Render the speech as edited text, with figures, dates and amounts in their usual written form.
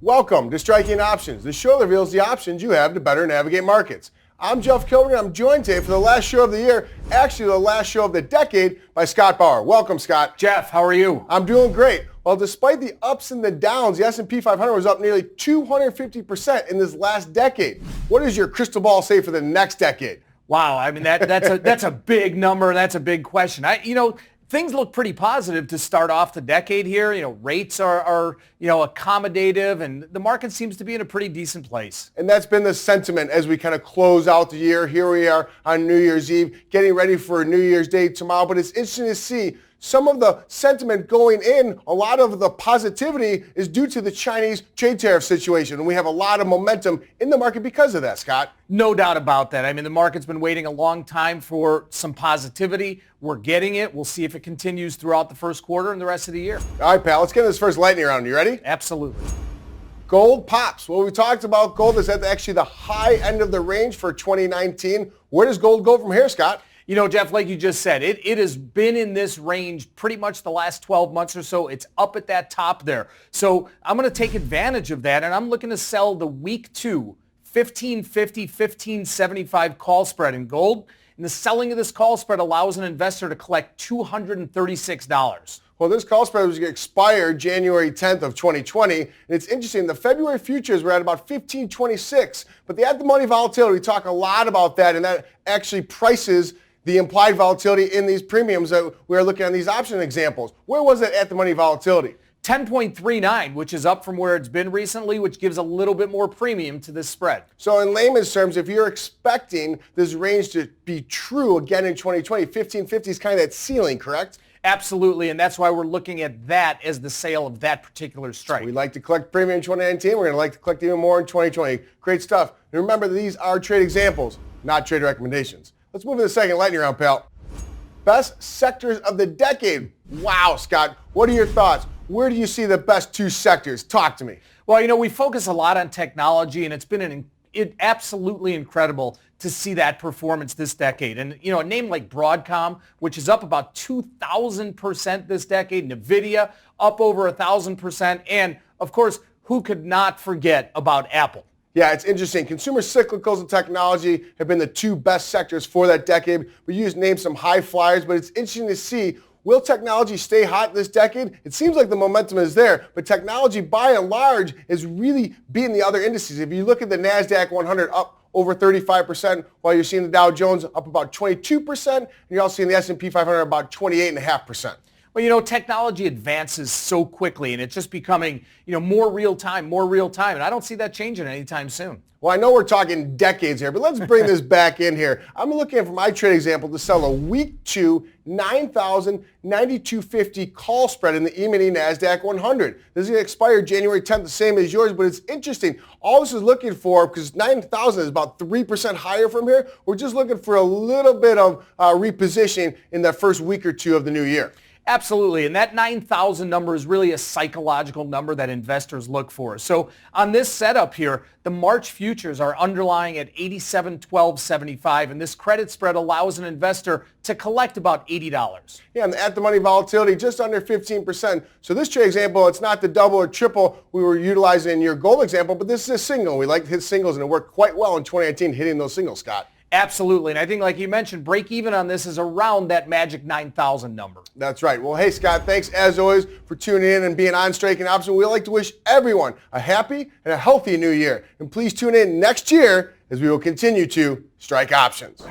Welcome to Striking Options, the show that reveals the options you have to better navigate markets. I'm Jeff Kilburn, and I'm joined today for the last show of the year, actually the last show of the decade, by Scott Bauer. Welcome, Scott. Jeff, how are you? I'm doing great. Well, despite the ups and the downs, the S&P 500 was up nearly 250% in this last decade. What does your crystal ball say for the next decade? Wow, I mean that's a big number. That's a big question. Things look pretty positive to start off the decade here. Rates are accommodative, and the market seems to be in a pretty decent place. And that's been the sentiment as we kind of close out the year. Here we are on New Year's Eve, getting ready for New Year's Day tomorrow. But it's interesting to see some of the sentiment going in. A lot of the positivity is due to the Chinese trade tariff situation. And we have a lot of momentum in the market because of that, Scott. No doubt about that. I mean, the market's been waiting a long time for some positivity. We're getting it. We'll see if it continues throughout the first quarter and the rest of the year. All right, pal, let's get this first lightning round. You ready? Absolutely. Gold pops. Well, we talked about gold is at actually the high end of the range for 2019. Where does gold go from here, Scott? Jeff, like you just said, it has been in this range pretty much the last 12 months or so. It's up at that top there. So I'm going to take advantage of that, and I'm looking to sell the week 2 1550, 1575 call spread in gold. And the selling of this call spread allows an investor to collect $236. Well, this call spread was expired January 10th of 2020. And it's interesting, the February futures were at about 1526. But the at-the-money volatility, we talk a lot about that, and that actually prices the implied volatility in these premiums that we're looking at these option examples. Where was it at the money volatility? 10.39, which is up from where it's been recently, which gives a little bit more premium to this spread. So in layman's terms, if you're expecting this range to be true again in 2020, 1550 is kind of that ceiling, correct? Absolutely, and that's why we're looking at that as the sale of that particular strike. So we like to collect premium in 2019. We're going to like to collect even more in 2020. Great stuff. And remember, these are trade examples, not trade recommendations. Let's move to the second lightning round, pal. Best sectors of the decade. Wow, Scott, what are your thoughts? Where do you see the best two sectors? Talk to me. Well, we focus a lot on technology, and it's been absolutely incredible to see that performance this decade. And, a name like Broadcom, which is up about 2,000% this decade, NVIDIA up over 1,000%, and, of course, who could not forget about Apple? Yeah, it's interesting. Consumer cyclicals and technology have been the two best sectors for that decade. We used named some high flyers, but it's interesting to see, will technology stay hot this decade? It seems like the momentum is there, but technology by and large is really beating the other indices. If you look at the NASDAQ 100 up over 35%, while you're seeing the Dow Jones up about 22%, and you're also seeing the S&P 500 about 28.5%. Well, technology advances so quickly, and it's just becoming, more real time, and I don't see that changing anytime soon. Well, I know we're talking decades here, but let's bring this back in here. I'm looking for my trade example to sell a week 2 9,092.50 call spread in the E-mini NASDAQ 100. This is going to expire January 10th, the same as yours, but it's interesting. All this is looking for, because 9,000 is about 3% higher from here, we're just looking for a little bit of repositioning in the first week or two of the new year. Absolutely, and that 9,000 number is really a psychological number that investors look for. So on this setup here, the March futures are underlying at 87.1275, and this credit spread allows an investor to collect about $80. Yeah, and at the money volatility just under 15%. So this trade example, it's not the double or triple we were utilizing in your gold example, but this is a single. We like to hit singles, and it worked quite well in 2019 hitting those singles, Scott. Absolutely, and I think like you mentioned, break even on this is around that magic 9,000 number. That's right. Well, hey, Scott, thanks as always for tuning in and being on Striking Options. We'd like to wish everyone a happy and a healthy new year. And please tune in next year as we will continue to strike options.